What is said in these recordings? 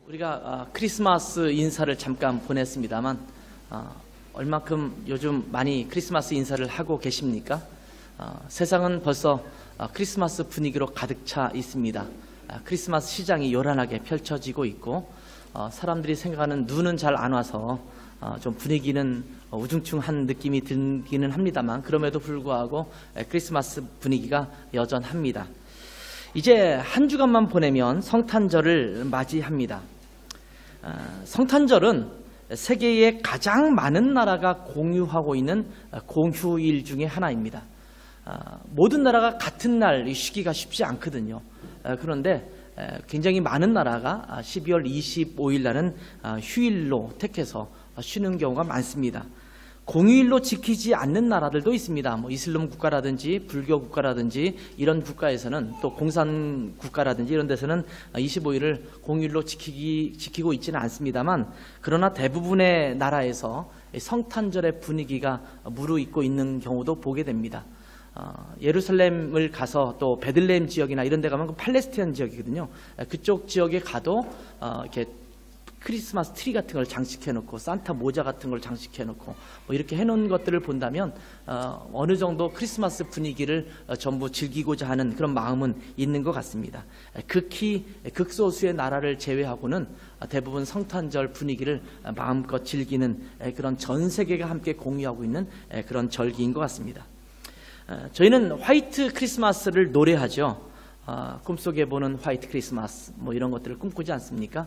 우리가 크리스마스 인사를 잠깐 보냈습니다만 얼만큼 요즘 많이 크리스마스 인사를 하고 계십니까? 세상은 벌써 크리스마스 분위기로 가득 차 있습니다. 크리스마스 시장이 요란하게 펼쳐지고 있고 사람들이 생각하는 눈은 잘 안 와서 좀 분위기는 우중충한 느낌이 들기는 합니다만 그럼에도 불구하고 크리스마스 분위기가 여전합니다. 이제 한 주간만 보내면 성탄절을 맞이합니다. 성탄절은 세계의 가장 많은 나라가 공유하고 있는 공휴일 중에 하나입니다. 모든 나라가 같은 날 쉬기가 쉽지 않거든요. 그런데 굉장히 많은 나라가 12월 25일 날은 휴일로 택해서 쉬는 경우가 많습니다. 공휴일로 지키지 않는 나라들도 있습니다. 이슬람 국가라든지 불교 국가라든지 이런 국가에서는 또 공산 국가라든지 이런 데서는 25일을 공휴일로 지키고 있지는 않습니다만 그러나 대부분의 나라에서 성탄절의 분위기가 무르익고 있는 경우도 보게 됩니다. 예루살렘을 가서 또 베들레헴 지역이나 이런 데 가면 팔레스타인 지역이거든요. 그쪽 지역에 가도 이렇게 크리스마스 트리 같은 걸 장식해 놓고 산타 모자 같은 걸 장식해 놓고 이렇게 해놓은 것들을 본다면 어느 정도 크리스마스 분위기를 전부 즐기고자 하는 그런 마음은 있는 것 같습니다. 극히 극소수의 나라를 제외하고는 대부분 성탄절 분위기를 마음껏 즐기는 그런 전 세계가 함께 공유하고 있는 그런 절기인 것 같습니다. 저희는 화이트 크리스마스를 노래하죠. 꿈속에 보는 화이트 크리스마스 이런 것들을 꿈꾸지 않습니까?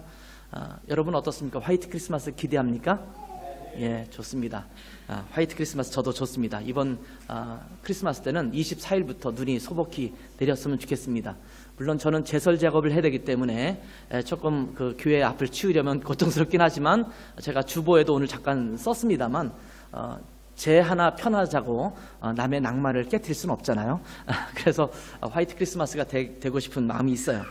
여러분 어떻습니까? 화이트 크리스마스 기대합니까? 예, 좋습니다. 화이트 크리스마스 저도 좋습니다. 이번 크리스마스 때는 24일부터 눈이 소복히 내렸으면 좋겠습니다. 물론 저는 제설 작업을 해야 되기 때문에 조금 그 교회 앞을 치우려면 고통스럽긴 하지만 제가 주보에도 오늘 잠깐 썼습니다만 제 하나 편하자고 남의 낭만을 깨트릴 수는 없잖아요. 그래서 화이트 크리스마스가 되고 싶은 마음이 있어요.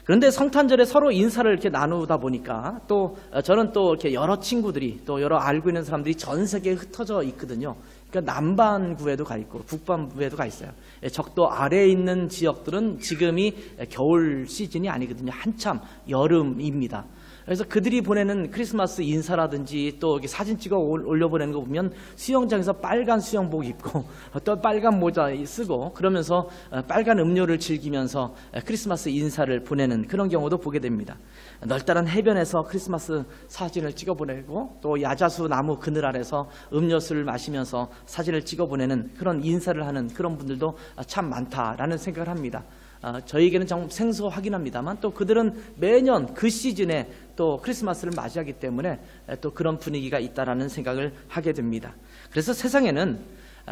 그런데 성탄절에 서로 인사를 이렇게 나누다 보니까 또 저는 또 이렇게 여러 친구들이 또 여러 알고 있는 사람들이 전 세계에 흩어져 있거든요. 그러니까 남반구에도 가 있고 북반구에도 가 있어요. 적도 아래에 있는 지역들은 지금이 겨울 시즌이 아니거든요. 한참 여름입니다. 그래서 그들이 보내는 크리스마스 인사라든지 또 이렇게 사진 찍어 올려보내는 거 보면 수영장에서 빨간 수영복 입고 또 빨간 모자 쓰고 그러면서 빨간 음료를 즐기면서 크리스마스 인사를 보내는 그런 경우도 보게 됩니다. 널따란 해변에서 크리스마스 사진을 찍어 보내고 또 야자수 나무 그늘 아래서 음료수를 마시면서 사진을 찍어 보내는 그런 인사를 하는 그런 분들도 참 많다라는 생각을 합니다. 저희에게는 좀 생소하긴 합니다만 또 그들은 매년 그 시즌에 또 크리스마스를 맞이하기 때문에 또 그런 분위기가 있다라는 생각을 하게 됩니다. 그래서 세상에는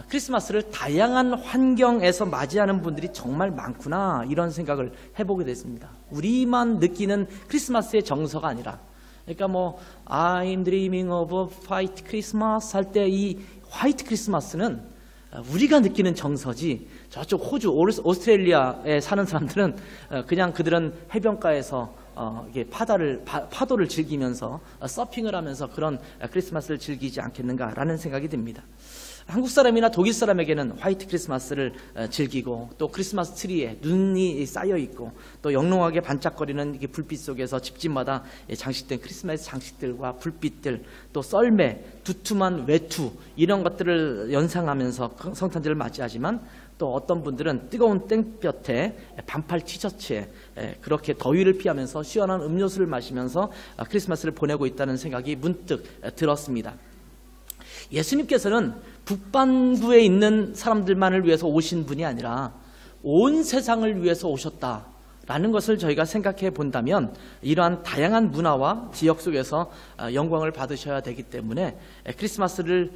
크리스마스를 다양한 환경에서 맞이하는 분들이 정말 많구나 이런 생각을 해보게 됐습니다. 우리만 느끼는 크리스마스의 정서가 아니라 그러니까 I'm dreaming of a white Christmas 할 때 이 화이트 크리스마스는 우리가 느끼는 정서지 저쪽 호주, 오스트레일리아에 사는 사람들은 그냥 그들은 해변가에서 이게 파도를 즐기면서 서핑을 하면서 그런 크리스마스를 즐기지 않겠는가라는 생각이 듭니다. 한국 사람이나 독일 사람에게는 화이트 크리스마스를 즐기고 또 크리스마스 트리에 눈이 쌓여 있고 또 영롱하게 반짝거리는 불빛 속에서 집집마다 장식된 크리스마스 장식들과 불빛들 또 썰매, 두툼한 외투 이런 것들을 연상하면서 성탄절을 맞이하지만 또 어떤 분들은 뜨거운 땡볕에 반팔 티셔츠에 그렇게 더위를 피하면서 시원한 음료수를 마시면서 크리스마스를 보내고 있다는 생각이 문득 들었습니다. 예수님께서는 북반구에 있는 사람들만을 위해서 오신 분이 아니라 온 세상을 위해서 오셨다라는 것을 저희가 생각해 본다면 이러한 다양한 문화와 지역 속에서 영광을 받으셔야 되기 때문에 크리스마스를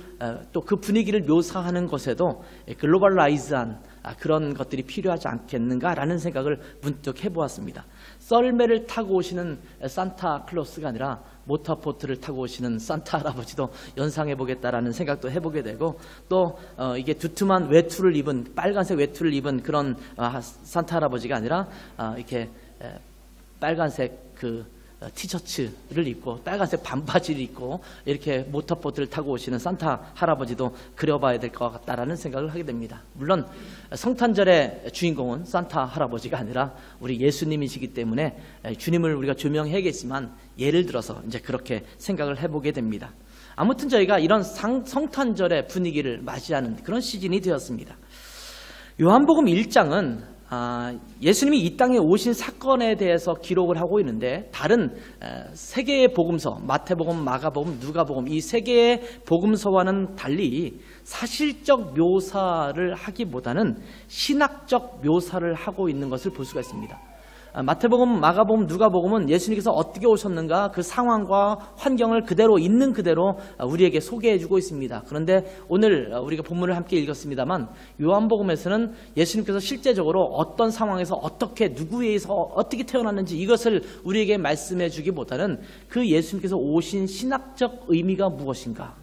또 그 분위기를 묘사하는 것에도 글로벌라이즈한 그런 것들이 필요하지 않겠는가라는 생각을 문득 해보았습니다. 썰매를 타고 오시는 산타클로스가 아니라 모터보트를 타고 오시는 산타 할아버지도 연상해보겠다라는 생각도 해보게 되고 또 이게 두툼한 외투를 입은 빨간색 외투를 입은 그런 산타 할아버지가 아니라 이렇게 빨간색 그 티셔츠를 입고 빨간색 반바지를 입고 이렇게 모터보트를 타고 오시는 산타 할아버지도 그려봐야 될 것 같다라는 생각을 하게 됩니다. 물론 성탄절의 주인공은 산타 할아버지가 아니라 우리 예수님이시기 때문에 주님을 우리가 조명해야겠지만 예를 들어서 이제 그렇게 생각을 해보게 됩니다. 아무튼 저희가 이런 성탄절의 분위기를 맞이하는 그런 시즌이 되었습니다. 요한복음 1장은 예수님이 이 땅에 오신 사건에 대해서 기록을 하고 있는데 다른 세 개의 복음서, 마태복음, 마가복음, 누가복음 이 세 개의 복음서와는 달리 사실적 묘사를 하기보다는 신학적 묘사를 하고 있는 것을 볼 수가 있습니다. 마태복음, 마가복음, 누가복음은 예수님께서 어떻게 오셨는가 그 상황과 환경을 그대로 있는 그대로 우리에게 소개해주고 있습니다. 그런데 오늘 우리가 본문을 함께 읽었습니다만 요한복음에서는 예수님께서 실제적으로 어떤 상황에서 어떻게 누구에 의해서 어떻게 태어났는지 이것을 우리에게 말씀해주기보다는 그 예수님께서 오신 신학적 의미가 무엇인가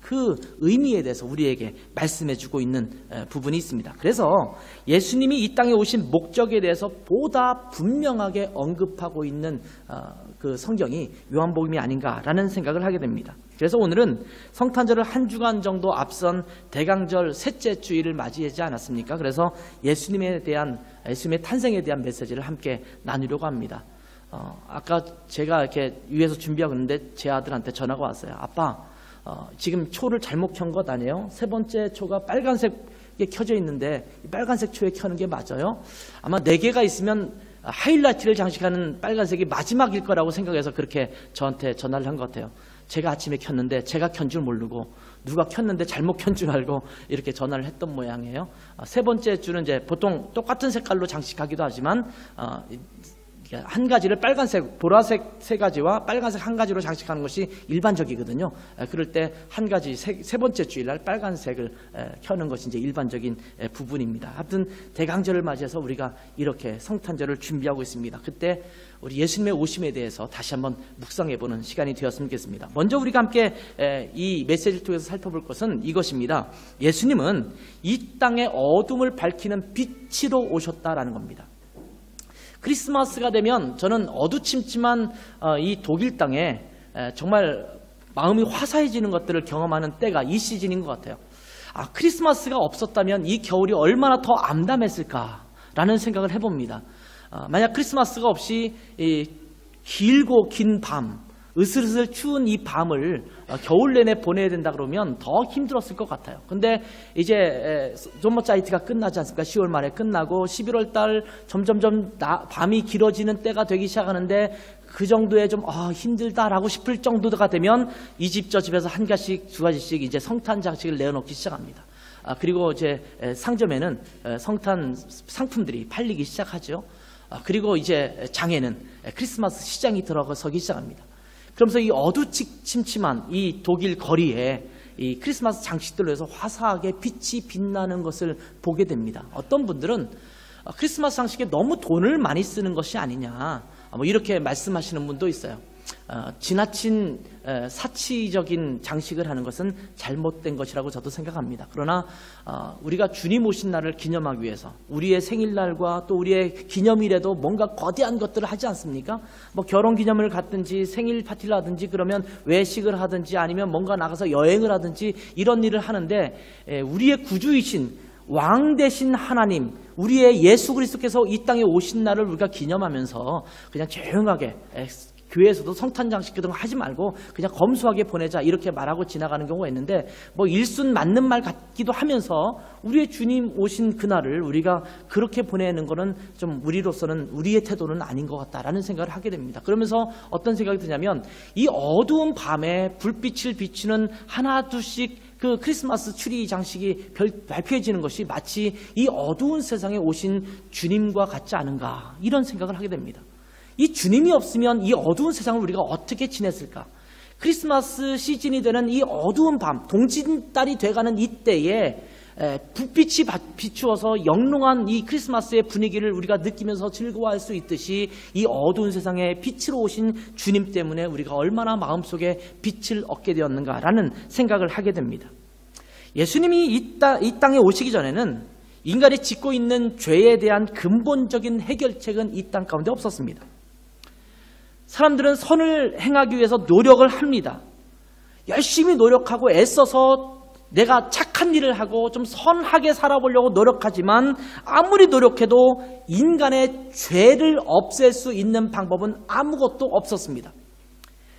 그 의미에 대해서 우리에게 말씀해주고 있는 부분이 있습니다. 그래서 예수님이 이 땅에 오신 목적에 대해서 보다 분명하게 언급하고 있는 그 성경이 요한복음이 아닌가라는 생각을 하게 됩니다. 그래서 오늘은 성탄절을 한 주간 정도 앞선 대강절 셋째 주일을 맞이하지 않았습니까? 그래서 예수님의 탄생에 대한 메시지를 함께 나누려고 합니다. 아까 제가 이렇게 위에서 준비하고 있는데 제 아들한테 전화가 왔어요. 아빠, 지금 초를 잘못 켠 것 아니에요? 세 번째 초가 빨간색에 켜져 있는데 빨간색 초에 켜는 게 맞아요? 아마 4개가 있으면 하이라이트를 장식하는 빨간색이 마지막일 거라고 생각해서 그렇게 저한테 전화를 한 것 같아요. 제가 아침에 켰는데 제가 켠 줄 모르고 누가 켰는데 잘못 켠 줄 알고 이렇게 전화를 했던 모양이에요. 세 번째 줄은 이제 보통 똑같은 색깔로 장식하기도 하지만 한 가지를 빨간색, 보라색 3가지와 빨간색 1가지로 장식하는 것이 일반적이거든요. 그럴 때 한 가지 세 번째 주일날 빨간색을 켜는 것이 이제 일반적인 부분입니다. 하여튼 대강절을 맞이해서 우리가 이렇게 성탄절을 준비하고 있습니다. 그때 우리 예수님의 오심에 대해서 다시 한번 묵상해보는 시간이 되었으면 좋겠습니다. 먼저 우리가 함께 이 메시지를 통해서 살펴볼 것은 이것입니다. 예수님은 이 땅의 어둠을 밝히는 빛으로 오셨다라는 겁니다. 크리스마스가 되면 저는 어두침침한 이 독일 땅에 정말 마음이 화사해지는 것들을 경험하는 때가 이 시즌인 것 같아요. 크리스마스가 없었다면 이 겨울이 얼마나 더 암담했을까라는 생각을 해봅니다. 만약 크리스마스가 없이 길고 긴 밤, 으슬으슬 추운 이 밤을 겨울 내내 보내야 된다 그러면 더 힘들었을 것 같아요. 근데 이제 좀머짜이트가 끝나지 않습니까? 10월 말에 끝나고 11월 달 점점점 밤이 길어지는 때가 되기 시작하는데 그 정도에 좀 힘들다라고 싶을 정도가 되면 이 집 저 집에서 한 가지씩 두 가지씩 이제 성탄 장식을 내어놓기 시작합니다. 그리고 이제 상점에는 성탄 상품들이 팔리기 시작하죠. 그리고 이제 장에는 크리스마스 시장이 들어서기 시작합니다. 그러면서 이 어두침침한 이 독일 거리에 이 크리스마스 장식들로 해서 화사하게 빛이 빛나는 것을 보게 됩니다. 어떤 분들은 크리스마스 장식에 너무 돈을 많이 쓰는 것이 아니냐 뭐 이렇게 말씀하시는 분도 있어요. 지나친 사치적인 장식을 하는 것은 잘못된 것이라고 저도 생각합니다. 그러나 우리가 주님 오신 날을 기념하기 위해서 우리의 생일날과 또 우리의 기념일에도 뭔가 거대한 것들을 하지 않습니까? 뭐 결혼기념일을 갖든지 생일 파티를 하든지 그러면 외식을 하든지 아니면 뭔가 나가서 여행을 하든지 이런 일을 하는데 우리의 구주이신 왕 되신 하나님, 우리의 예수 그리스도께서 이 땅에 오신 날을 우리가 기념하면서 그냥 조용하게 교회에서도 성탄 장식 같은 거 하지 말고 그냥 검소하게 보내자 이렇게 말하고 지나가는 경우가 있는데 뭐 일순 맞는 말 같기도 하면서 우리의 주님 오신 그날을 우리가 그렇게 보내는 거는 좀 우리로서는 우리의 태도는 아닌 것 같다라는 생각을 하게 됩니다. 그러면서 어떤 생각이 드냐면 이 어두운 밤에 불빛을 비추는 하나 둘씩 그 크리스마스 추리 장식이 발표해지는 것이 마치 이 어두운 세상에 오신 주님과 같지 않은가 이런 생각을 하게 됩니다. 이 주님이 없으면 이 어두운 세상을 우리가 어떻게 지냈을까? 크리스마스 시즌이 되는 이 어두운 밤, 동짓달이 돼가는 이때에 불빛이 비추어서 영롱한 이 크리스마스의 분위기를 우리가 느끼면서 즐거워할 수 있듯이 이 어두운 세상에 빛으로 오신 주님 때문에 우리가 얼마나 마음속에 빛을 얻게 되었는가라는 생각을 하게 됩니다. 예수님이 이 땅에 오시기 전에는 인간이 짓고 있는 죄에 대한 근본적인 해결책은 이 땅 가운데 없었습니다. 사람들은 선을 행하기 위해서 노력을 합니다. 열심히 노력하고 애써서 내가 착한 일을 하고 좀 선하게 살아보려고 노력하지만 아무리 노력해도 인간의 죄를 없앨 수 있는 방법은 아무것도 없었습니다.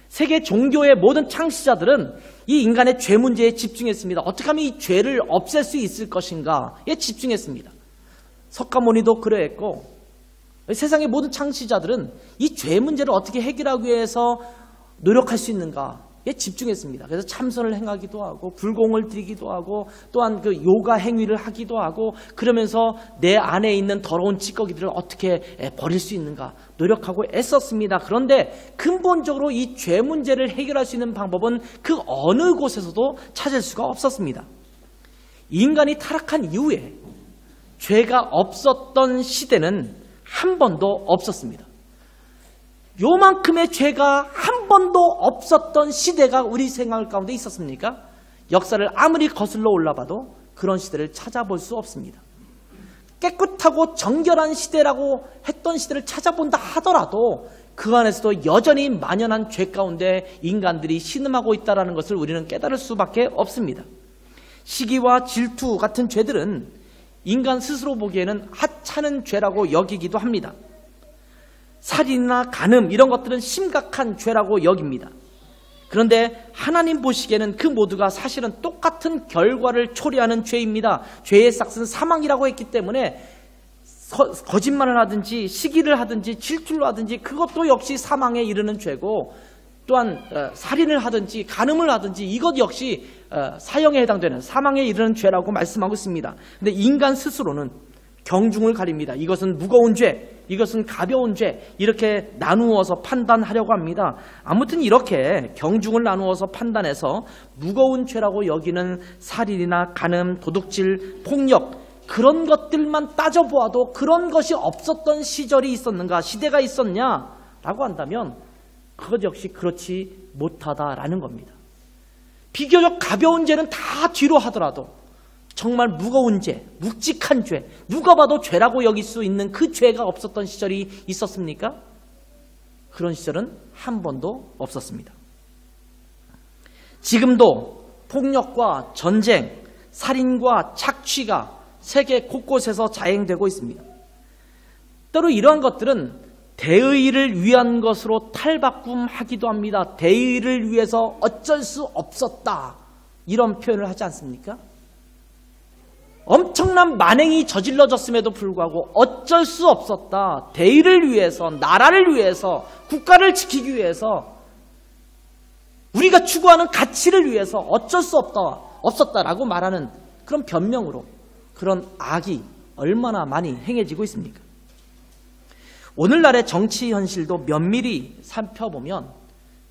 세계 종교의 모든 창시자들은 이 인간의 죄 문제에 집중했습니다. 어떻게 하면 이 죄를 없앨 수 있을 것인가에 집중했습니다. 석가모니도 그러했고 세상의 모든 창시자들은 이 죄 문제를 어떻게 해결하기 위해서 노력할 수 있는가에 집중했습니다. 그래서 참선을 행하기도 하고 불공을 드리기도 하고 또한 그 요가 행위를 하기도 하고 그러면서 내 안에 있는 더러운 찌꺼기들을 어떻게 버릴 수 있는가 노력하고 애썼습니다. 그런데 근본적으로 이 죄 문제를 해결할 수 있는 방법은 그 어느 곳에서도 찾을 수가 없었습니다. 인간이 타락한 이후에 죄가 없었던 시대는 한 번도 없었습니다. 요만큼의 죄가 한 번도 없었던 시대가 우리 생활 가운데 있었습니까? 역사를 아무리 거슬러 올라봐도 그런 시대를 찾아볼 수 없습니다. 깨끗하고 정결한 시대라고 했던 시대를 찾아본다 하더라도 그 안에서도 여전히 만연한 죄 가운데 인간들이 신음하고 있다는 것을 우리는 깨달을 수밖에 없습니다. 시기와 질투 같은 죄들은 인간 스스로 보기에는 하찮은 죄라고 여기기도 합니다. 살인이나 간음 이런 것들은 심각한 죄라고 여깁니다. 그런데 하나님 보시기에는 그 모두가 사실은 똑같은 결과를 초래하는 죄입니다. 죄의 싹은 사망이라고 했기 때문에 거짓말을 하든지 시기를 하든지 질투를 하든지 그것도 역시 사망에 이르는 죄고 또한 살인을 하든지 간음을 하든지 이것 역시 사형에 해당되는 사망에 이르는 죄라고 말씀하고 있습니다. 그런데 인간 스스로는 경중을 가립니다. 이것은 무거운 죄, 이것은 가벼운 죄 이렇게 나누어서 판단하려고 합니다. 아무튼 이렇게 경중을 나누어서 판단해서 무거운 죄라고 여기는 살인이나 간음, 도둑질, 폭력 그런 것들만 따져보아도 그런 것이 없었던 시절이 있었는가, 시대가 있었냐라고 한다면 그것 역시 그렇지 못하다라는 겁니다. 비교적 가벼운 죄는 다 뒤로 하더라도 정말 무거운 죄, 묵직한 죄, 누가 봐도 죄라고 여길 수 있는 그 죄가 없었던 시절이 있었습니까? 그런 시절은 한 번도 없었습니다. 지금도 폭력과 전쟁, 살인과 착취가 세계 곳곳에서 자행되고 있습니다. 때로 이러한 것들은 대의를 위한 것으로 탈바꿈하기도 합니다. 대의를 위해서 어쩔 수 없었다 이런 표현을 하지 않습니까? 엄청난 만행이 저질러졌음에도 불구하고 어쩔 수 없었다. 대의를 위해서, 나라를 위해서, 국가를 지키기 위해서, 우리가 추구하는 가치를 위해서 어쩔 수 없었다라고 말하는 그런 변명으로 그런 악이 얼마나 많이 행해지고 있습니까? 오늘날의 정치 현실도 면밀히 살펴보면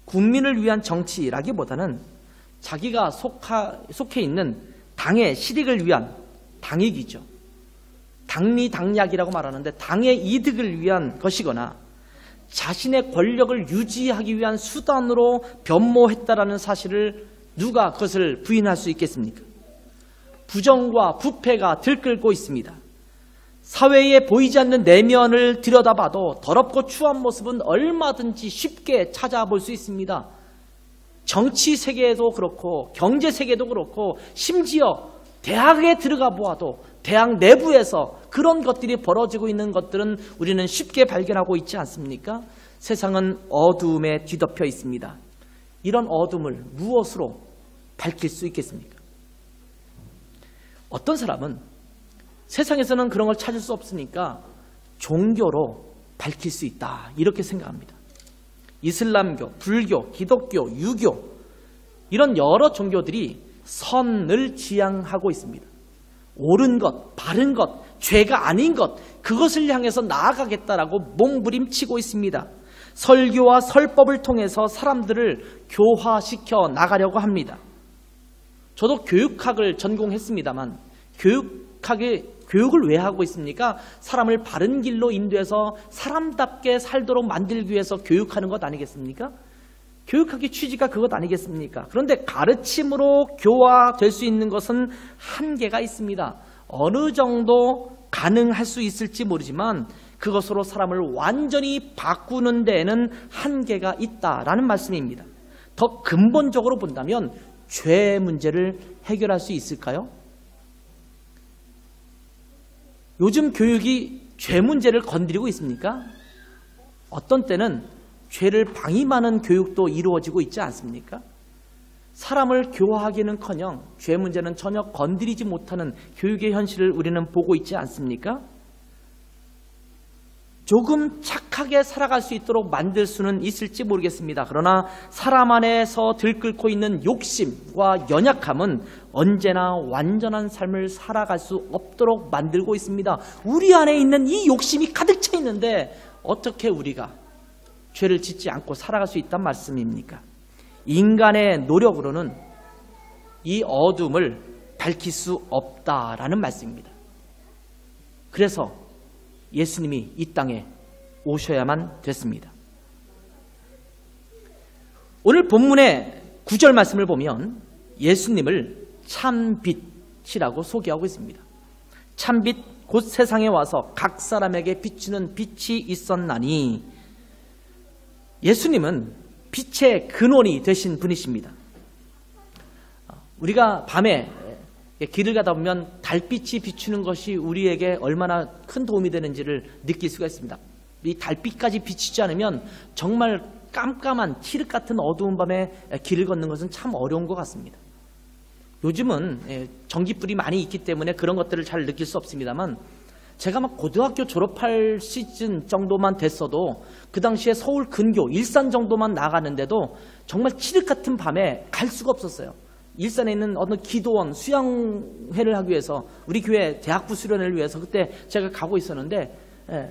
국민을 위한 정치라기보다는 자기가 속해 있는 당의 실익을 위한 당익이죠. 당리당략이라고 말하는데 당의 이득을 위한 것이거나 자신의 권력을 유지하기 위한 수단으로 변모했다라는 사실을 누가 그것을 부인할 수 있겠습니까? 부정과 부패가 들끓고 있습니다. 사회에 보이지 않는 내면을 들여다봐도 더럽고 추한 모습은 얼마든지 쉽게 찾아볼 수 있습니다. 정치 세계에도 그렇고 경제 세계도 그렇고 심지어 대학에 들어가 보아도 대학 내부에서 그런 것들이 벌어지고 있는 것들은 우리는 쉽게 발견하고 있지 않습니까? 세상은 어두움에 뒤덮여 있습니다. 이런 어둠을 무엇으로 밝힐 수 있겠습니까? 어떤 사람은 세상에서는 그런 걸 찾을 수 없으니까 종교로 밝힐 수 있다 이렇게 생각합니다. 이슬람교, 불교, 기독교, 유교 이런 여러 종교들이 선을 지향하고 있습니다. 옳은 것, 바른 것, 죄가 아닌 것 그것을 향해서 나아가겠다라고 몸부림치고 있습니다. 설교와 설법을 통해서 사람들을 교화시켜 나가려고 합니다. 저도 교육학을 전공했습니다만 교육을 왜 하고 있습니까? 사람을 바른 길로 인도해서 사람답게 살도록 만들기 위해서 교육하는 것 아니겠습니까? 교육학의 취지가 그것 아니겠습니까? 그런데 가르침으로 교화될 수 있는 것은 한계가 있습니다. 어느 정도 가능할 수 있을지 모르지만 그것으로 사람을 완전히 바꾸는 데에는 한계가 있다라는 말씀입니다. 더 근본적으로 본다면 죄의 문제를 해결할 수 있을까요? 요즘 교육이 죄 문제를 건드리고 있습니까? 어떤 때는 죄를 방임하는 교육도 이루어지고 있지 않습니까? 사람을 교화하기는커녕 죄 문제는 전혀 건드리지 못하는 교육의 현실을 우리는 보고 있지 않습니까? 조금 착하게 살아갈 수 있도록 만들 수는 있을지 모르겠습니다. 그러나 사람 안에서 들끓고 있는 욕심과 연약함은 언제나 완전한 삶을 살아갈 수 없도록 만들고 있습니다. 우리 안에 있는 이 욕심이 가득 차 있는데 어떻게 우리가 죄를 짓지 않고 살아갈 수 있단 말씀입니까? 인간의 노력으로는 이 어둠을 밝힐 수 없다라는 말씀입니다. 그래서 예수님이 이 땅에 오셔야만 됐습니다. 오늘 본문의 9절 말씀을 보면 예수님을 참빛이라고 소개하고 있습니다. 참빛 곧 세상에 와서 각 사람에게 비추는 빛이 있었나니, 예수님은 빛의 근원이 되신 분이십니다. 우리가 밤에 길을 가다 보면 달빛이 비추는 것이 우리에게 얼마나 큰 도움이 되는지를 느낄 수가 있습니다. 이 달빛까지 비치지 않으면 정말 깜깜한 칠흑 같은 어두운 밤에 길을 걷는 것은 참 어려운 것 같습니다. 요즘은 전기불이 많이 있기 때문에 그런 것들을 잘 느낄 수 없습니다만, 제가 막 고등학교 졸업할 시즌 정도만 됐어도 그 당시에 서울 근교, 일산 정도만 나가는데도 정말 칠흑 같은 밤에 갈 수가 없었어요. 일산에 있는 어느 기도원 수양회를 하기 위해서, 우리 교회 대학부 수련회를 위해서 그때 제가 가고 있었는데,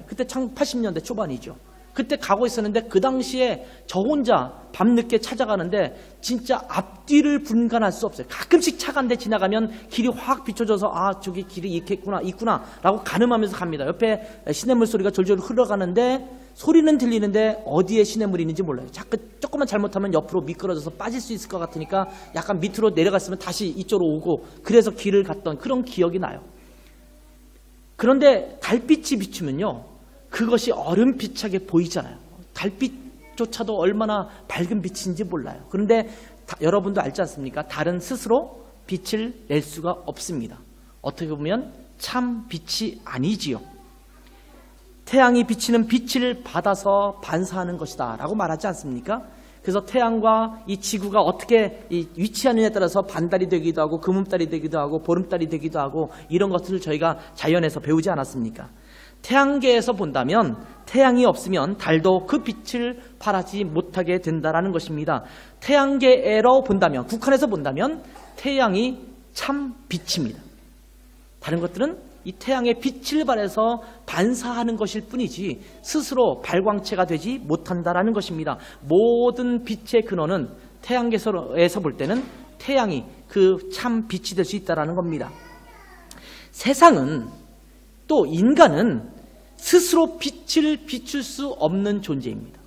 그때 80년대 초반이죠. 그때 가고 있었는데 그 당시에 저 혼자 밤늦게 찾아가는데 진짜 앞뒤를 분간할 수 없어요. 가끔씩 차가 한 대 지나가면 길이 확 비춰져서 저기 길이 이렇게 있구나 라고 가늠하면서 갑니다. 옆에 시냇물 소리가 졸졸 흘러가는데 소리는 들리는데 어디에 시냇물이 있는지 몰라요. 자꾸 조금만 잘못하면 옆으로 미끄러져서 빠질 수 있을 것 같으니까 약간 밑으로 내려갔으면 다시 이쪽으로 오고, 그래서 길을 갔던 그런 기억이 나요. 그런데 달빛이 비추면요, 그것이 얼음빛하게 보이잖아요. 달빛조차도 얼마나 밝은 빛인지 몰라요. 그런데 여러분도 알지 않습니까? 달은 스스로 빛을 낼 수가 없습니다. 어떻게 보면 참 빛이 아니지요. 태양이 비치는 빛을 받아서 반사하는 것이다 라고 말하지 않습니까? 그래서 태양과 이 지구가 어떻게 위치하느냐에 따라서 반달이 되기도 하고 금음달이 되기도 하고 보름달이 되기도 하고, 이런 것들을 저희가 자연에서 배우지 않았습니까? 태양계에서 본다면 태양이 없으면 달도 그 빛을 발하지 못하게 된다는 것입니다. 태양계로 본다면, 국한에서 본다면 태양이 참 빛입니다. 다른 것들은 이 태양의 빛을 발해서 반사하는 것일 뿐이지 스스로 발광체가 되지 못한다는 것입니다. 모든 빛의 근원은 태양계에서 볼 때는 태양이 그 참 빛이 될 수 있다는 겁니다. 세상은, 또 인간은 스스로 빛을 비출 수 없는 존재입니다.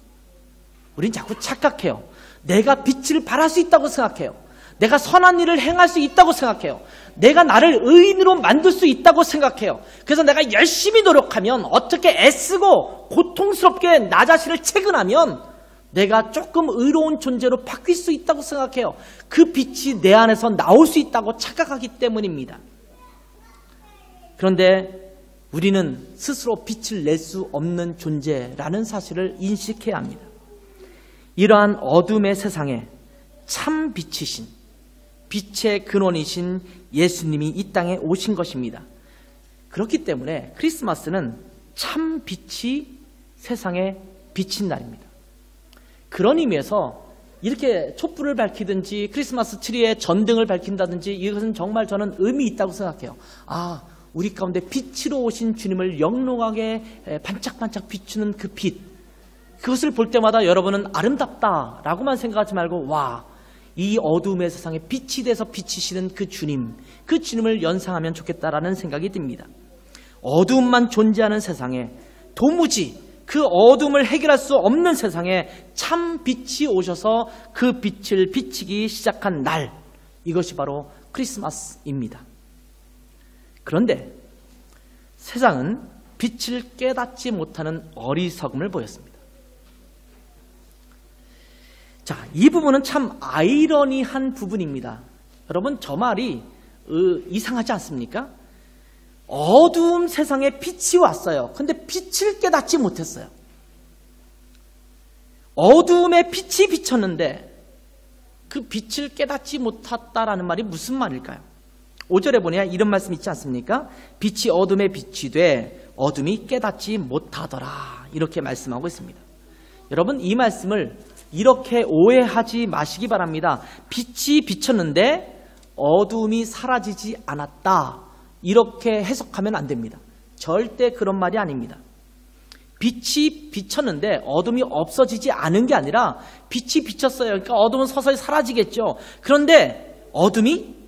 우린 자꾸 착각해요. 내가 빛을 발할 수 있다고 생각해요. 내가 선한 일을 행할 수 있다고 생각해요. 내가 나를 의인으로 만들 수 있다고 생각해요. 그래서 내가 열심히 노력하면, 어떻게 애쓰고 고통스럽게 나 자신을 채근하면 내가 조금 의로운 존재로 바뀔 수 있다고 생각해요. 그 빛이 내 안에서 나올 수 있다고 착각하기 때문입니다. 그런데 우리는 스스로 빛을 낼 수 없는 존재라는 사실을 인식해야 합니다. 이러한 어둠의 세상에 참 빛이신, 빛의 근원이신 예수님이 이 땅에 오신 것입니다. 그렇기 때문에 크리스마스는 참 빛이 세상에 비친 날입니다. 그런 의미에서 이렇게 촛불을 밝히든지 크리스마스 트리에 전등을 밝힌다든지, 이것은 정말 저는 의미 있다고 생각해요. 우리 가운데 빛으로 오신 주님을 영롱하게 반짝반짝 비추는 그 빛, 그것을 볼 때마다 여러분은 아름답다라고만 생각하지 말고, 이 어두움의 세상에 빛이 돼서 비치시는 그 주님을 연상하면 좋겠다라는 생각이 듭니다. 어두움만 존재하는 세상에, 도무지 그 어둠을 해결할 수 없는 세상에 참 빛이 오셔서 그 빛을 비치기 시작한 날, 이것이 바로 크리스마스입니다. 그런데 세상은 빛을 깨닫지 못하는 어리석음을 보였습니다. 자, 이 부분은 참 아이러니한 부분입니다. 여러분, 저 말이 이상하지 않습니까? 어두운 세상에 빛이 왔어요. 근데 빛을 깨닫지 못했어요. 어두움에 빛이 비쳤는데 그 빛을 깨닫지 못했다라는 말이 무슨 말일까요? 5절에 보니까 이런 말씀 있지 않습니까? 빛이 어둠에 빛이 돼 어둠이 깨닫지 못하더라. 이렇게 말씀하고 있습니다. 여러분, 이 말씀을 이렇게 오해하지 마시기 바랍니다. 빛이 비쳤는데 어둠이 사라지지 않았다. 이렇게 해석하면 안 됩니다. 절대 그런 말이 아닙니다. 빛이 비쳤는데 어둠이 없어지지 않은 게 아니라 빛이 비쳤어요. 그러니까 어둠은 서서히 사라지겠죠. 그런데 어둠이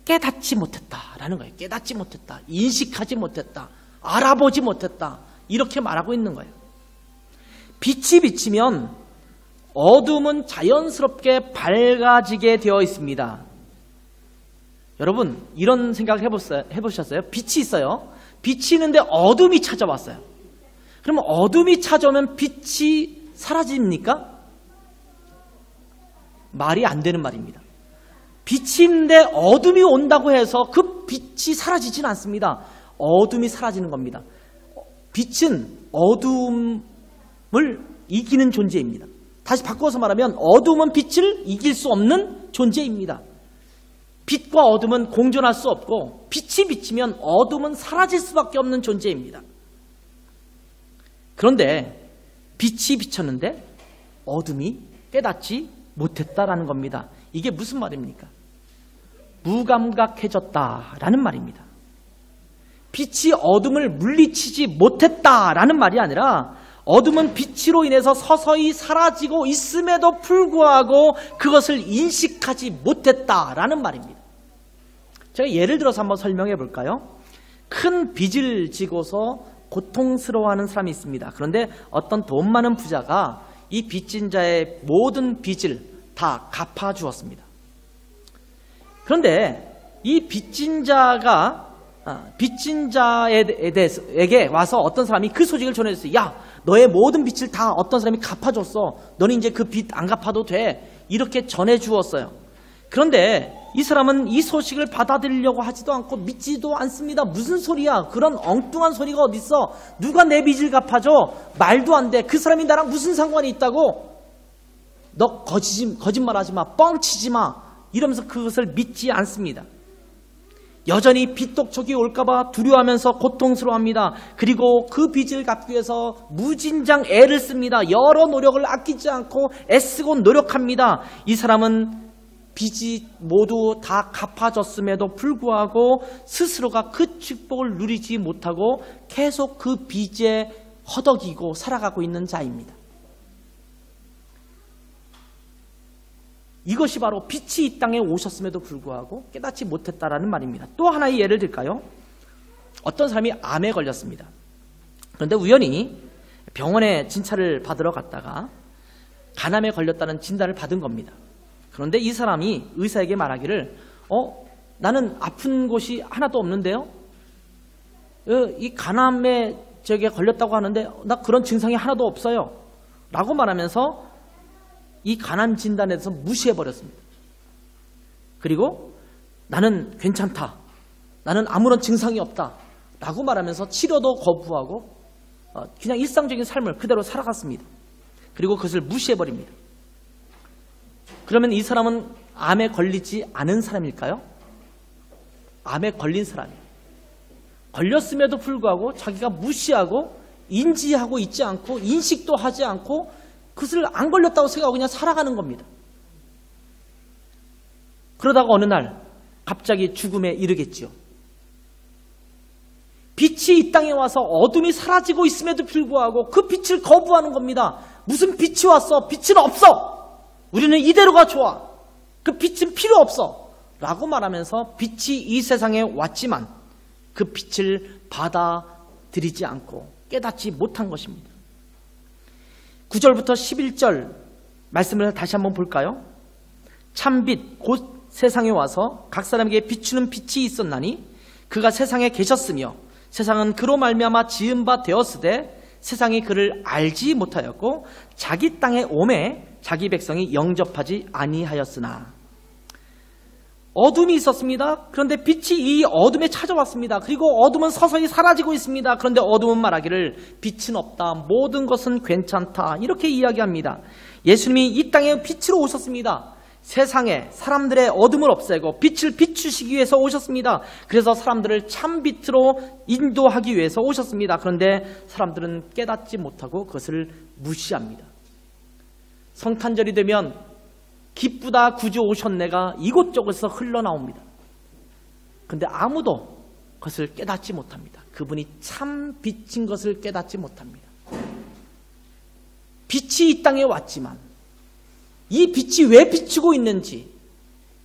깨닫지 못했다라는 거예요. 깨닫지 못했다. 인식하지 못했다. 알아보지 못했다. 이렇게 말하고 있는 거예요. 빛이 비치면 어둠은 자연스럽게 밝아지게 되어 있습니다. 여러분, 이런 생각 해보셨어요? 빛이 있어요. 빛이 있는데 어둠이 찾아왔어요. 그러면 어둠이 찾아오면 빛이 사라집니까? 말이 안 되는 말입니다. 빛이 있는데 어둠이 온다고 해서 그 빛이 사라지진 않습니다. 어둠이 사라지는 겁니다. 빛은 어둠을 이기는 존재입니다. 다시 바꿔서 말하면 어둠은 빛을 이길 수 없는 존재입니다. 빛과 어둠은 공존할 수 없고 빛이 비치면 어둠은 사라질 수밖에 없는 존재입니다. 그런데 빛이 비쳤는데 어둠이 깨닫지 못했다라는 겁니다. 이게 무슨 말입니까? 무감각해졌다라는 말입니다. 빛이 어둠을 물리치지 못했다라는 말이 아니라 어둠은 빛으로 인해서 서서히 사라지고 있음에도 불구하고 그것을 인식하지 못했다라는 말입니다. 제가 예를 들어서 한번 설명해 볼까요? 큰 빚을 지고서 고통스러워하는 사람이 있습니다. 그런데 어떤 돈 많은 부자가 이 빚진 자의 모든 빚을 다 갚아주었습니다. 그런데 이 빚진 자에게 와서 어떤 사람이 그 소식을 전해줬어요. 야, 너의 모든 빚을 다 어떤 사람이 갚아줬어. 너는 이제 그 빚 안 갚아도 돼. 이렇게 전해주었어요. 그런데 이 사람은 이 소식을 받아들이려고 하지도 않고 믿지도 않습니다. 무슨 소리야? 그런 엉뚱한 소리가 어딨어? 누가 내 빚을 갚아줘? 말도 안 돼. 그 사람이 나랑 무슨 상관이 있다고? 너 거짓말하지 마. 뻥치지 마. 이러면서 그것을 믿지 않습니다. 여전히 빚독촉이 올까봐 두려워하면서 고통스러워합니다. 그리고 그 빚을 갚기 위해서 무진장 애를 씁니다. 여러 노력을 아끼지 않고 애쓰고 노력합니다. 이 사람은 빚이 모두 다 갚아졌음에도 불구하고 스스로가 그 축복을 누리지 못하고 계속 그 빚에 허덕이고 살아가고 있는 자입니다. 이것이 바로 빛이 이 땅에 오셨음에도 불구하고 깨닫지 못했다라는 말입니다. 또 하나의 예를 들까요? 어떤 사람이 암에 걸렸습니다. 그런데 우연히 병원에 진찰을 받으러 갔다가 간암에 걸렸다는 진단을 받은 겁니다. 그런데 이 사람이 의사에게 말하기를 나는 아픈 곳이 하나도 없는데요. 이 간암에 걸렸다고 하는데 나 그런 증상이 하나도 없어요. 라고 말하면서 이 간암 진단에 대해서 무시해버렸습니다. 그리고 나는 괜찮다. 나는 아무런 증상이 없다. 라고 말하면서 치료도 거부하고 그냥 일상적인 삶을 그대로 살아갔습니다. 그리고 그것을 무시해버립니다. 그러면 이 사람은 암에 걸리지 않은 사람일까요? 암에 걸린 사람이에요. 걸렸음에도 불구하고 자기가 무시하고 인지하고 있지 않고 인식도 하지 않고 그것을 안 걸렸다고 생각하고 그냥 살아가는 겁니다. 그러다가 어느 날 갑자기 죽음에 이르겠지요. 빛이 이 땅에 와서 어둠이 사라지고 있음에도 불구하고 그 빛을 거부하는 겁니다. 무슨 빛이 왔어? 빛은 없어. 우리는 이대로가 좋아. 그 빛은 필요 없어. 라고 말하면서 빛이 이 세상에 왔지만 그 빛을 받아들이지 않고 깨닫지 못한 것입니다. 9절부터 11절 말씀을 다시 한번 볼까요? 참빛 곧 세상에 와서 각 사람에게 비추는 빛이 있었나니 그가 세상에 계셨으며 세상은 그로 말미암아 지은 바 되었으되 세상이 그를 알지 못하였고 자기 땅에 오매 자기 백성이 영접하지 아니하였으나. 어둠이 있었습니다. 그런데 빛이 이 어둠에 찾아왔습니다. 그리고 어둠은 서서히 사라지고 있습니다. 그런데 어둠은 말하기를 빛은 없다, 모든 것은 괜찮다, 이렇게 이야기합니다. 예수님이 이 땅에 빛으로 오셨습니다. 세상에 사람들의 어둠을 없애고 빛을 비추시기 위해서 오셨습니다. 그래서 사람들을 참 빛으로 인도하기 위해서 오셨습니다. 그런데 사람들은 깨닫지 못하고 그것을 무시합니다. 성탄절이 되면 기쁘다 구주 오셨네가 이곳저곳에서 흘러나옵니다. 그런데 아무도 그것을 깨닫지 못합니다. 그분이 참 빛인 것을 깨닫지 못합니다. 빛이 이 땅에 왔지만 이 빛이 왜 비추고 있는지,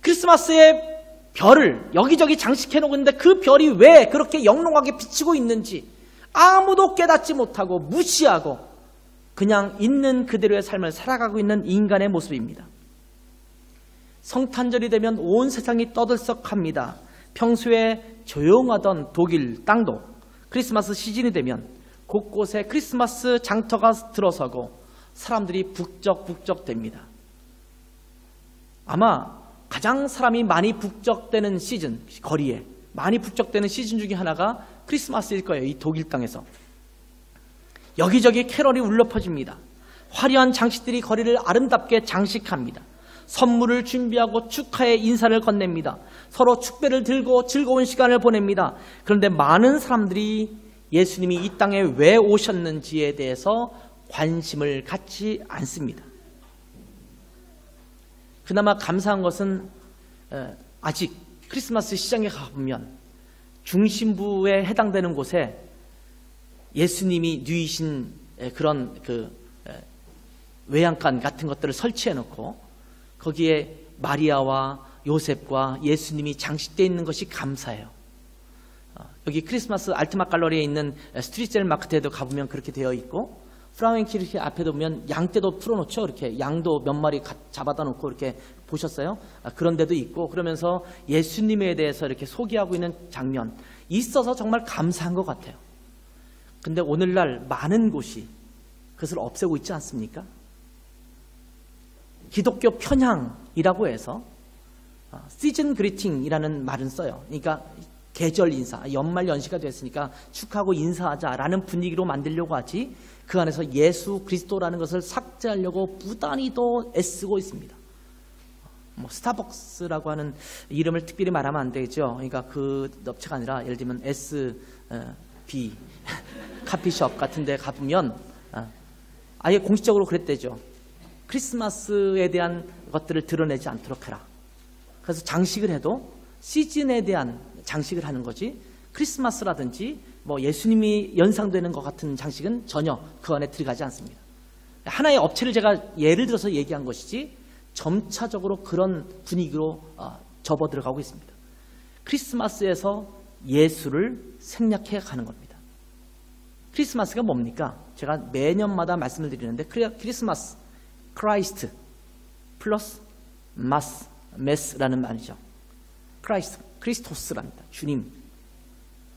크리스마스에 별을 여기저기 장식해 놓는데 그 별이 왜 그렇게 영롱하게 비추고 있는지 아무도 깨닫지 못하고 무시하고 그냥 있는 그대로의 삶을 살아가고 있는 인간의 모습입니다. 성탄절이 되면 온 세상이 떠들썩합니다. 평소에 조용하던 독일 땅도 크리스마스 시즌이 되면 곳곳에 크리스마스 장터가 들어서고 사람들이 북적북적됩니다. 아마 가장 사람이 많이 북적대는 시즌, 거리에 많이 북적대는 시즌 중에 하나가 크리스마스일 거예요. 이 독일 땅에서. 여기저기 캐럴이 울려 퍼집니다. 화려한 장식들이 거리를 아름답게 장식합니다. 선물을 준비하고 축하의 인사를 건넵니다. 서로 축배를 들고 즐거운 시간을 보냅니다. 그런데 많은 사람들이 예수님이 이 땅에 왜 오셨는지에 대해서 관심을 갖지 않습니다. 그나마 감사한 것은 아직 크리스마스 시장에 가보면 중심부에 해당되는 곳에 예수님이 누이신 그런 외양간 같은 것들을 설치해 놓고 거기에 마리아와 요셉과 예수님이 장식되어 있는 것이 감사해요. 여기 크리스마스 알트마 갈러리에 있는 스트리트젤 마크트에도 가보면 그렇게 되어 있고, 프라우엔키르케 앞에도 보면 양떼도 풀어놓죠. 이렇게 양도 몇 마리 잡아다 놓고 이렇게 보셨어요? 그런 데도 있고, 그러면서 예수님에 대해서 이렇게 소개하고 있는 장면 있어서 정말 감사한 것 같아요. 근데 오늘날 많은 곳이 그것을 없애고 있지 않습니까? 기독교 편향이라고 해서 시즌 그리팅이라는 말은 써요. 그러니까 계절 인사, 연말 연시가 됐으니까 축하하고 인사하자라는 분위기로 만들려고 하지, 그 안에서 예수 그리스도라는 것을 삭제하려고 부단히 또 애쓰고 있습니다. 스타벅스라고 하는 이름을 특별히 말하면 안 되죠. 그러니까 그 업체가 아니라 예를 들면 SB 카피숍 같은 데 가보면 아예 공식적으로 그랬대죠. 크리스마스에 대한 것들을 드러내지 않도록 해라. 그래서 장식을 해도 시즌에 대한 장식을 하는 거지, 크리스마스라든지 뭐 예수님이 연상되는 것 같은 장식은 전혀 그 안에 들어가지 않습니다. 하나의 업체를 제가 예를 들어서 얘기한 것이지 점차적으로 그런 분위기로 접어 들어가고 있습니다. 크리스마스에서 예수를 생략해 가는 겁니다. 크리스마스가 뭡니까? 제가 매년마다 말씀을 드리는데 크리스마스, 크라이스트 플러스 메스라는 말이죠. 크라이스트, 크리스토스랍니다. 주님.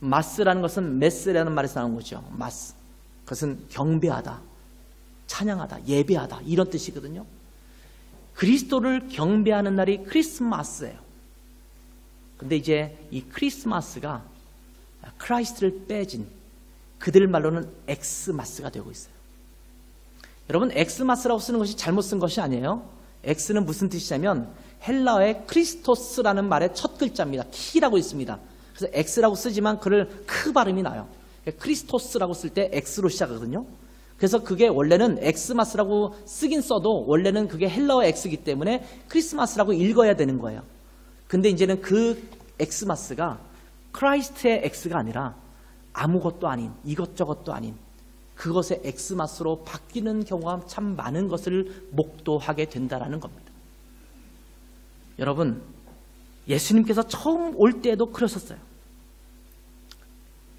마스라는 것은 메스라는 말에서 나온 거죠. 마스. 그것은 경배하다, 찬양하다, 예배하다 이런 뜻이거든요. 그리스도를 경배하는 날이 크리스마스예요. 근데 이제 이 크리스마스가 크라이스트를 빼진 그들 말로는 엑스마스가 되고 있어요. 여러분, 엑스마스라고 쓰는 것이 잘못 쓴 것이 아니에요. 엑스는 무슨 뜻이냐면 헬라어의 크리스토스라는 말의 첫 글자입니다. 키라고 있습니다. 그래서 엑스라고 쓰지만 그를 크 발음이 나요. 크리스토스라고 쓸 때 엑스로 시작하거든요. 그래서 그게 원래는 엑스마스라고 쓰긴 써도 원래는 그게 헬라어 엑스이기 때문에 크리스마스라고 읽어야 되는 거예요. 근데 이제는 그 엑스마스가 크라이스트의 엑스가 아니라 아무것도 아닌, 이것저것도 아닌 그것의 엑스마스로 바뀌는 경우가 참 많은 것을 목도하게 된다는 겁니다. 여러분, 예수님께서 처음 올 때에도 그러셨어요.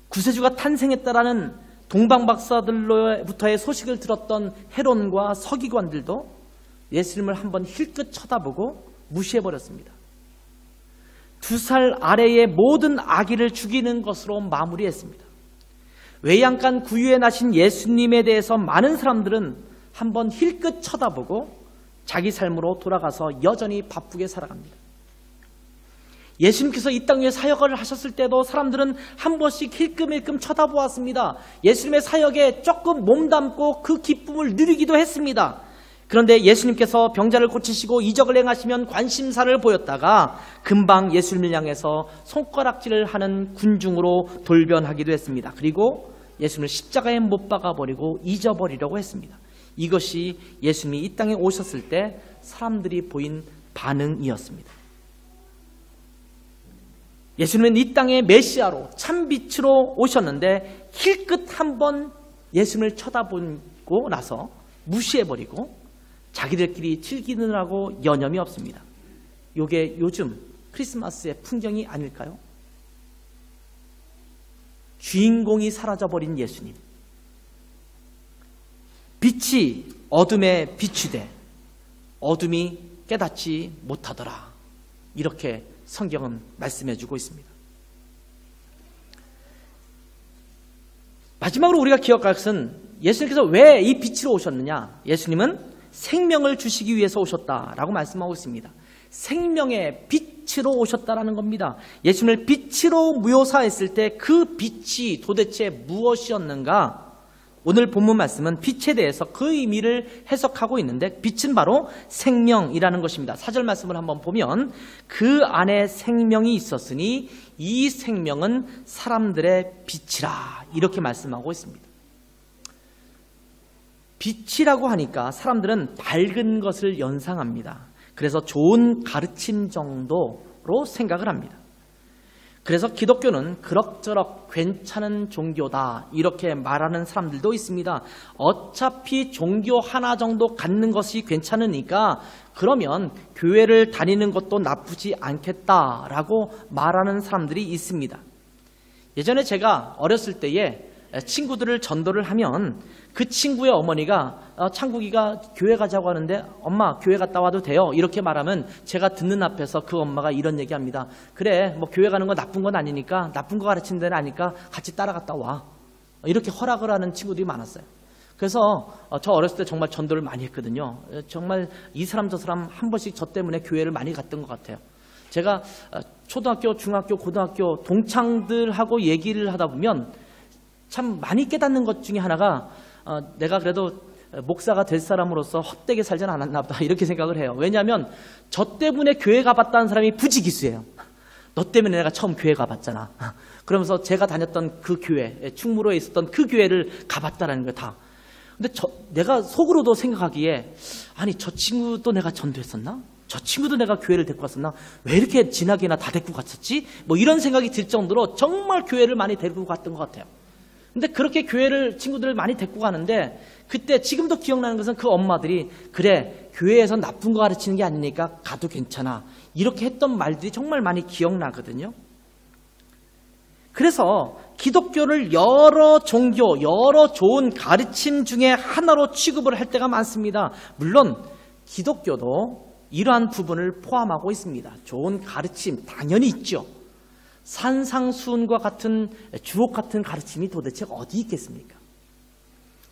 구세주가 탄생했다라는 동방박사들로부터의 소식을 들었던 헤롯과 서기관들도 예수님을 한번 힐끗 쳐다보고 무시해버렸습니다. 2살 아래의 모든 아기를 죽이는 것으로 마무리했습니다. 외양간 구유에 나신 예수님에 대해서 많은 사람들은 한번 힐끗 쳐다보고 자기 삶으로 돌아가서 여전히 바쁘게 살아갑니다. 예수님께서 이 땅 위에 사역을 하셨을 때도 사람들은 한 번씩 힐끔힐끔 쳐다보았습니다. 예수님의 사역에 조금 몸담고 그 기쁨을 누리기도 했습니다. 그런데 예수님께서 병자를 고치시고 이적을 행하시면 관심사를 보였다가 금방 예수님을 향해서 손가락질을 하는 군중으로 돌변하기도 했습니다. 그리고 예수님을 십자가에 못 박아버리고 잊어버리려고 했습니다. 이것이 예수님이 이 땅에 오셨을 때 사람들이 보인 반응이었습니다. 예수님은 이 땅의 메시아로 참빛으로 오셨는데 힐끗 한번 예수님을 쳐다보고 나서 무시해버리고 자기들끼리 즐기느라고 여념이 없습니다. 이게 요즘 크리스마스의 풍경이 아닐까요? 주인공이 사라져버린 예수님. 빛이 어둠에 비추되 어둠이 깨닫지 못하더라. 이렇게 성경은 말씀해주고 있습니다. 마지막으로 우리가 기억할 것은 예수님께서 왜 이 빛으로 오셨느냐? 예수님은 생명을 주시기 위해서 오셨다라고 말씀하고 있습니다. 생명의 빛으로 오셨다라는 겁니다. 예수님을 빛으로 묘사했을 때 그 빛이 도대체 무엇이었는가? 오늘 본문 말씀은 빛에 대해서 그 의미를 해석하고 있는데 빛은 바로 생명이라는 것입니다. 4절 말씀을 한번 보면 그 안에 생명이 있었으니 이 생명은 사람들의 빛이라 이렇게 말씀하고 있습니다. 빛이라고 하니까 사람들은 밝은 것을 연상합니다. 그래서 좋은 가르침 정도로 생각을 합니다. 그래서 기독교는 그럭저럭 괜찮은 종교다 이렇게 말하는 사람들도 있습니다. 어차피 종교 하나 정도 갖는 것이 괜찮으니까 그러면 교회를 다니는 것도 나쁘지 않겠다라고 말하는 사람들이 있습니다. 예전에 제가 어렸을 때에 친구들을 전도를 하면 그 친구의 어머니가 창국이가 교회 가자고 하는데 엄마 교회 갔다 와도 돼요? 이렇게 말하면 제가 듣는 앞에서 그 엄마가 이런 얘기합니다. 그래 뭐 교회 가는 건 나쁜 건 아니니까 나쁜 거 가르치는 데는 아니니까 같이 따라갔다 와. 이렇게 허락을 하는 친구들이 많았어요. 그래서 저 어렸을 때 정말 전도를 많이 했거든요. 정말 이 사람 저 사람 한 번씩 저 때문에 교회를 많이 갔던 것 같아요. 제가 초등학교, 중학교, 고등학교 동창들하고 얘기를 하다 보면 참 많이 깨닫는 것 중에 하나가 내가 그래도 목사가 될 사람으로서 헛되게 살진 않았나 보다 이렇게 생각을 해요. 왜냐하면 저 때문에 교회 가봤다는 사람이 부지기수예요. 너 때문에 내가 처음 교회 가봤잖아. 그러면서 제가 다녔던 그 교회, 충무로에 있었던 그 교회를 가봤다는 거예요. 다. 근데 내가 속으로도 생각하기에 아니 저 친구도 내가 전도했었나? 저 친구도 내가 교회를 데리고 갔었나? 왜 이렇게 진하게나 다 데리고 갔었지? 뭐 이런 생각이 들 정도로 정말 교회를 많이 데리고 갔던 것 같아요. 근데 그렇게 교회를 친구들을 많이 데리고 가는데 그때 지금도 기억나는 것은 그 엄마들이 그래 교회에서 나쁜 거 가르치는 게 아니니까 가도 괜찮아 이렇게 했던 말들이 정말 많이 기억나거든요. 그래서 기독교를 여러 종교, 여러 좋은 가르침 중에 하나로 취급을 할 때가 많습니다. 물론 기독교도 이러한 부분을 포함하고 있습니다. 좋은 가르침 당연히 있죠. 산상수훈과 같은 주옥 같은 가르침이 도대체 어디 있겠습니까?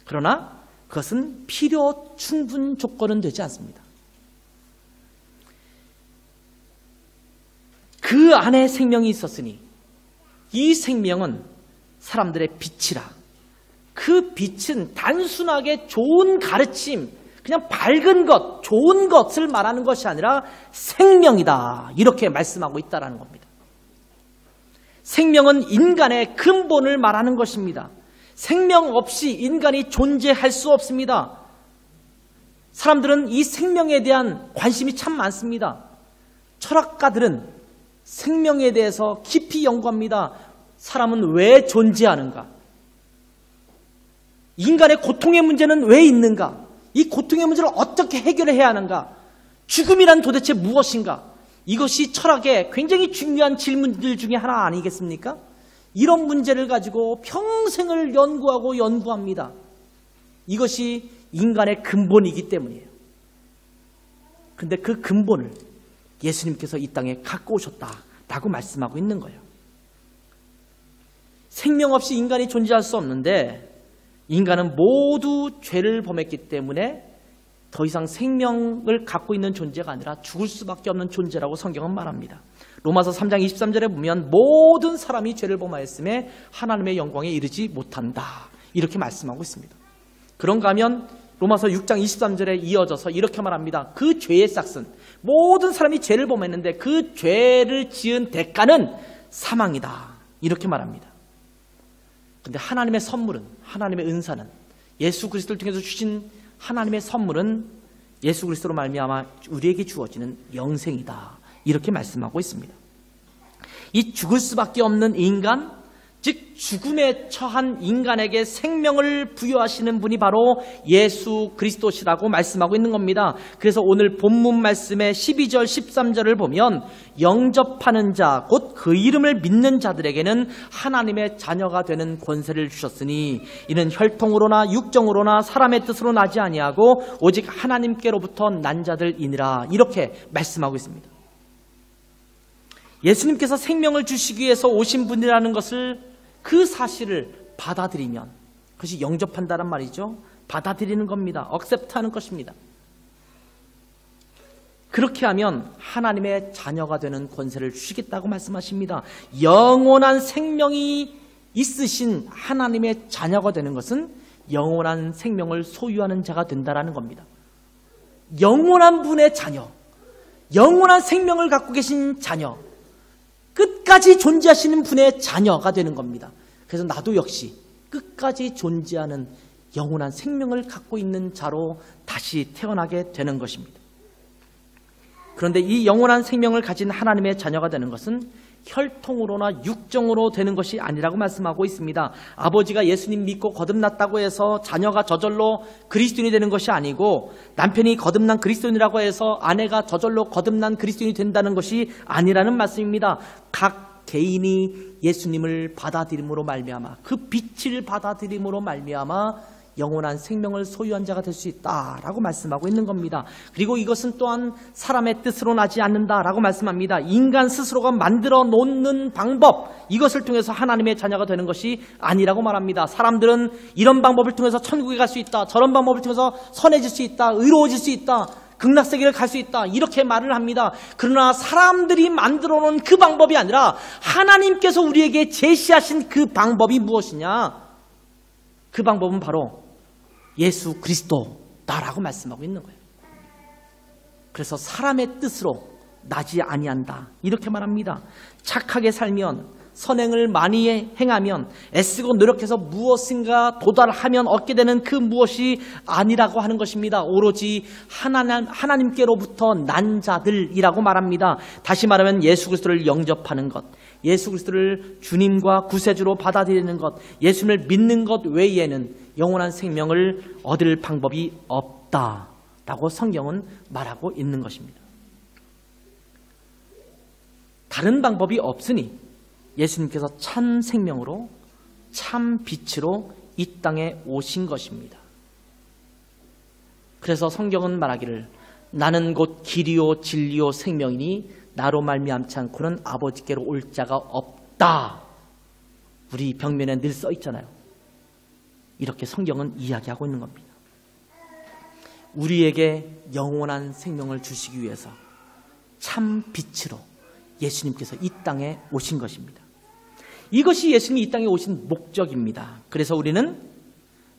그러나 그것은 필요 충분 조건은 되지 않습니다. 그 안에 생명이 있었으니 이 생명은 사람들의 빛이라. 그 빛은 단순하게 좋은 가르침, 그냥 밝은 것, 좋은 것을 말하는 것이 아니라 생명이다. 이렇게 말씀하고 있다는 겁니다. 생명은 인간의 근본을 말하는 것입니다. 생명 없이 인간이 존재할 수 없습니다. 사람들은 이 생명에 대한 관심이 참 많습니다. 철학가들은 생명에 대해서 깊이 연구합니다. 사람은 왜 존재하는가? 인간의 고통의 문제는 왜 있는가? 이 고통의 문제를 어떻게 해결해야 하는가? 죽음이란 도대체 무엇인가? 이것이 철학의 굉장히 중요한 질문들 중에 하나 아니겠습니까? 이런 문제를 가지고 평생을 연구하고 연구합니다. 이것이 인간의 근본이기 때문이에요. 근데 그 근본을 예수님께서 이 땅에 갖고 오셨다라고 말씀하고 있는 거예요. 생명 없이 인간이 존재할 수 없는데 인간은 모두 죄를 범했기 때문에 더 이상 생명을 갖고 있는 존재가 아니라 죽을 수밖에 없는 존재라고 성경은 말합니다. 로마서 3장 23절에 보면 모든 사람이 죄를 범하였음에 하나님의 영광에 이르지 못한다, 이렇게 말씀하고 있습니다. 그런가 하면 로마서 6장 23절에 이어져서 이렇게 말합니다. 그 죄의 싹은, 모든 사람이 죄를 범했는데 그 죄를 지은 대가는 사망이다, 이렇게 말합니다. 그런데 하나님의 선물은, 하나님의 은사는, 예수 그리스도를 통해서 주신 하나님의 선물은 예수 그리스도로 말미암아 우리에게 주어지는 영생이다, 이렇게 말씀하고 있습니다. 이 죽을 수밖에 없는 인간, 즉 죽음에 처한 인간에게 생명을 부여하시는 분이 바로 예수 그리스도시라고 말씀하고 있는 겁니다. 그래서 오늘 본문 말씀의 12절 13절을 보면 영접하는 자, 곧 그 이름을 믿는 자들에게는 하나님의 자녀가 되는 권세를 주셨으니 이는 혈통으로나 육정으로나 사람의 뜻으로 나지 아니하고 오직 하나님께로부터 난 자들이니라, 이렇게 말씀하고 있습니다. 예수님께서 생명을 주시기 위해서 오신 분이라는 것을, 그 사실을 받아들이면, 그것이 영접한다는 말이죠. 받아들이는 겁니다. accept하는 것입니다. 그렇게 하면 하나님의 자녀가 되는 권세를 주시겠다고 말씀하십니다. 영원한 생명이 있으신 하나님의 자녀가 되는 것은 영원한 생명을 소유하는 자가 된다는 겁니다. 영원한 분의 자녀, 영원한 생명을 갖고 계신 자녀, 끝까지 존재하시는 분의 자녀가 되는 겁니다. 그래서 나도 역시 끝까지 존재하는 영원한 생명을 갖고 있는 자로 다시 태어나게 되는 것입니다. 그런데 이 영원한 생명을 가진 하나님의 자녀가 되는 것은 혈통으로나 육정으로 되는 것이 아니라고 말씀하고 있습니다. 아버지가 예수님 믿고 거듭났다고 해서 자녀가 저절로 그리스도인이 되는 것이 아니고, 남편이 거듭난 그리스도인이라고 해서 아내가 저절로 거듭난 그리스도인이 된다는 것이 아니라는 말씀입니다. 각 개인이 예수님을 받아들임으로 말미암아, 그 빛을 받아들임으로 말미암아 영원한 생명을 소유한 자가 될 수 있다라고 말씀하고 있는 겁니다. 그리고 이것은 또한 사람의 뜻으로 나지 않는다라고 말씀합니다. 인간 스스로가 만들어 놓는 방법, 이것을 통해서 하나님의 자녀가 되는 것이 아니라고 말합니다. 사람들은 이런 방법을 통해서 천국에 갈 수 있다, 저런 방법을 통해서 선해질 수 있다, 의로워질 수 있다, 극락세계를 갈 수 있다, 이렇게 말을 합니다. 그러나 사람들이 만들어 놓은 그 방법이 아니라 하나님께서 우리에게 제시하신 그 방법이 무엇이냐? 그 방법은 바로 예수 그리스도다라고 말씀하고 있는 거예요. 그래서 사람의 뜻으로 나지 아니한다, 이렇게 말합니다. 착하게 살면, 선행을 많이 행하면, 애쓰고 노력해서 무엇인가 도달하면 얻게 되는 그 무엇이 아니라고 하는 것입니다. 오로지 하나님께로부터 난 자들이라고 말합니다. 다시 말하면 예수 그리스도를 영접하는 것, 예수 그리스도를 주님과 구세주로 받아들이는 것, 예수님을 믿는 것 외에는 영원한 생명을 얻을 방법이 없다라고 성경은 말하고 있는 것입니다. 다른 방법이 없으니 예수님께서 참 생명으로, 참 빛으로 이 땅에 오신 것입니다. 그래서 성경은 말하기를 나는 곧 길이요 진리요 생명이니 나로 말미암지 않고는 아버지께로 올 자가 없다. 우리 벽면에 늘 써 있잖아요. 이렇게 성경은 이야기하고 있는 겁니다. 우리에게 영원한 생명을 주시기 위해서 참 빛으로 예수님께서 이 땅에 오신 것입니다. 이것이 예수님이 이 땅에 오신 목적입니다. 그래서 우리는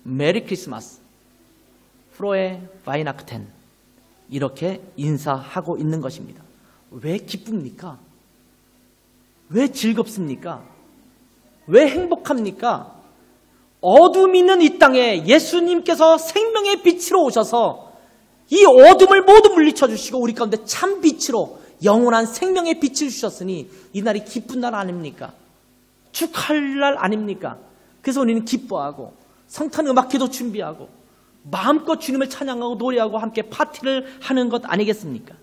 메리 크리스마스, 프로에 바이나크텐, 이렇게 인사하고 있는 것입니다. 왜 기쁩니까? 왜 즐겁습니까? 왜 행복합니까? 어둠이 있는 이 땅에 예수님께서 생명의 빛으로 오셔서 이 어둠을 모두 물리쳐 주시고 우리 가운데 참 빛으로 영원한 생명의 빛을 주셨으니 이 날이 기쁜 날 아닙니까? 축하할 날 아닙니까? 그래서 우리는 기뻐하고 성탄 음악회도 준비하고 마음껏 주님을 찬양하고 노래하고 함께 파티를 하는 것 아니겠습니까?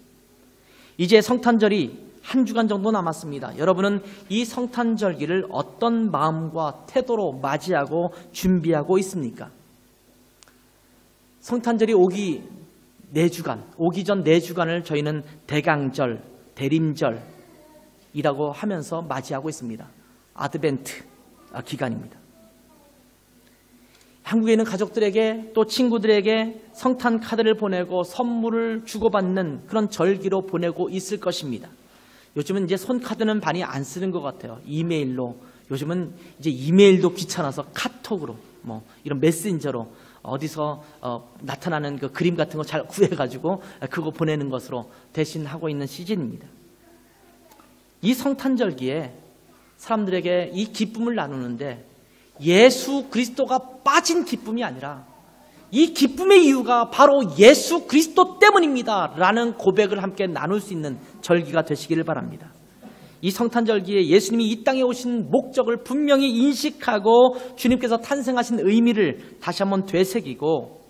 이제 성탄절이 한 주간 정도 남았습니다. 여러분은 이 성탄절기를 어떤 마음과 태도로 맞이하고 준비하고 있습니까? 성탄절이 오기 전 4주간을 저희는 대강절, 대림절이라고 하면서 맞이하고 있습니다. 아드벤트, 기간입니다. 한국에 있는 가족들에게 또 친구들에게 성탄 카드를 보내고 선물을 주고받는 그런 절기로 보내고 있을 것입니다. 요즘은 이제 손카드는 많이 안 쓰는 것 같아요. 이메일로. 요즘은 이제 이메일도 귀찮아서 카톡으로 뭐 이런 메신저로 어디서 나타나는 그 그림 같은 거 잘 구해가지고 그거 보내는 것으로 대신 하고 있는 시즌입니다. 이 성탄절기에 사람들에게 이 기쁨을 나누는데 예수 그리스도가 빠진 기쁨이 아니라 이 기쁨의 이유가 바로 예수 그리스도 때문입니다 라는 고백을 함께 나눌 수 있는 절기가 되시기를 바랍니다. 이 성탄절기에 예수님이 이 땅에 오신 목적을 분명히 인식하고 주님께서 탄생하신 의미를 다시 한번 되새기고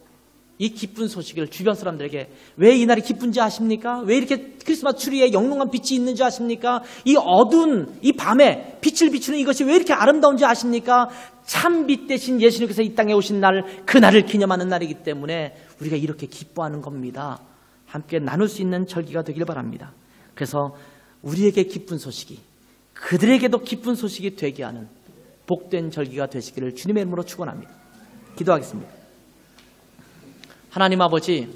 이 기쁜 소식을 주변 사람들에게 왜 이 날이 기쁜지 아십니까? 왜 이렇게 크리스마스 트리에 영롱한 빛이 있는지 아십니까? 이 어두운 이 밤에 빛을 비추는 이것이 왜 이렇게 아름다운지 아십니까? 참 빛 대신 예수님께서 이 땅에 오신 날, 그날을 기념하는 날이기 때문에 우리가 이렇게 기뻐하는 겁니다. 함께 나눌 수 있는 절기가 되길 바랍니다. 그래서 우리에게 기쁜 소식이 그들에게도 기쁜 소식이 되게 하는 복된 절기가 되시기를 주님의 이름으로 축원합니다. 기도하겠습니다. 하나님 아버지,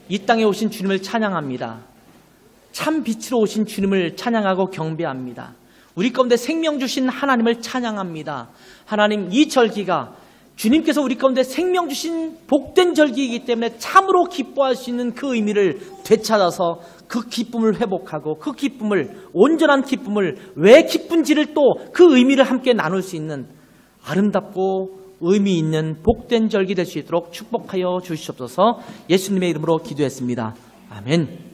이 땅에 오신 주님을 찬양합니다. 참 빛으로 오신 주님을 찬양하고 경배합니다. 우리 가운데 생명 주신 하나님을 찬양합니다. 하나님, 이 절기가 주님께서 우리 가운데 생명 주신 복된 절기이기 때문에 참으로 기뻐할 수 있는 그 의미를 되찾아서 그 기쁨을 회복하고 그 기쁨을, 온전한 기쁨을 왜 기쁜지를 또 그 의미를 함께 나눌 수 있는 아름답고 의미 있는 복된 절기 될 수 있도록 축복하여 주시옵소서. 예수님의 이름으로 기도했습니다. 아멘.